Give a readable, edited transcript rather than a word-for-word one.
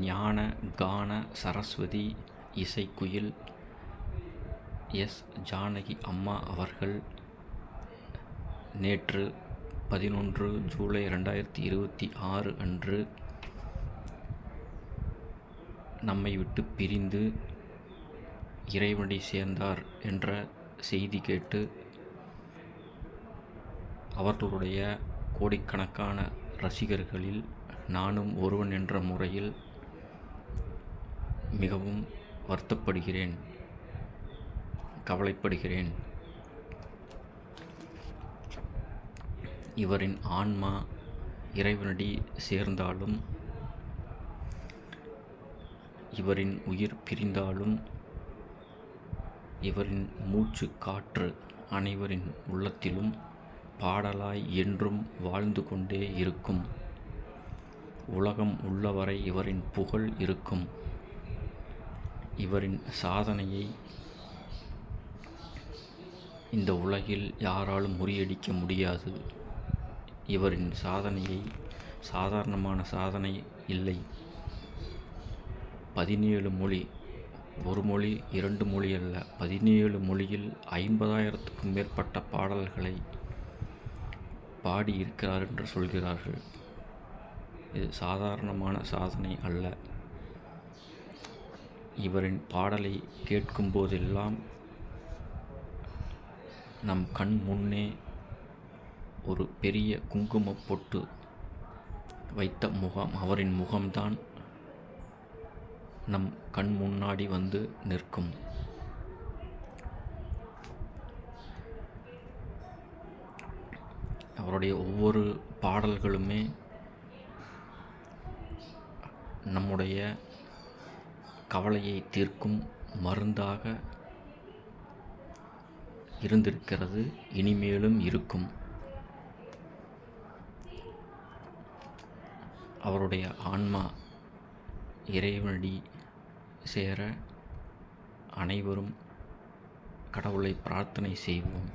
ஞான கான சரஸ்வதி இசைக்குயில் எஸ். ஜானகி அம்மா அவர்கள் நேற்று 11 ஜூலை 2026 அன்று நம்மை விட்டு பிரிந்து இறைவனை சேர்ந்தார் என்ற செய்தி கேட்டு அவர்களுடைய கோடிக்கணக்கான ரசிகர்களில் நானும் ஒருவன் என்ற முறையில் மிகவும் வருத்தப்படுகிறேன், கவலைப்படுகிறேன். இவரின் ஆன்மா இறைவனடி சேர்ந்தாலும், இவரின் உயிர் பிரிந்தாலும், இவரின் மூச்சு காற்று அனைவரின் உள்ளத்திலும் பாடலாய் என்றும் வாழ்ந்து கொண்டே இருக்கும். உலகம் உள்ளவரை இவரின் புகழ் இருக்கும். இவரின் சாதனையை இந்த உலகில் யாராலும் முறியடிக்க முடியாது. இவரின் சாதனையை சாதாரணமான சாதனை இல்லை. 17 மொழி, ஒரு மொழி 2 மொழி அல்ல, 17 மொழியில் 50,000க்கும் மேற்பட்ட பாடல்களை பாடியிருக்கிறார் என்று சொல்கிறார்கள். இது சாதாரணமான சாதனை அல்ல. இவரின் பாடலை கேட்கும் போதெல்லாம் நம் கண் முன்னே ஒரு பெரிய குங்குமப் பொட்டு வைத்த முகம், அவரின் முகம்தான் நம் கண் முன்னாடி வந்து நிற்கும். அவருடைய ஒவ்வொரு பாடல்களுமே நம்முடைய கவலையை தீர்க்கும் மருந்தாக இருந்திருக்கிறது, இனிமேலும் இருக்கும். அவருடைய ஆன்மா இறைவனடி சேர அனைவரும் கடவுளை பிரார்த்தனை செய்வோம்.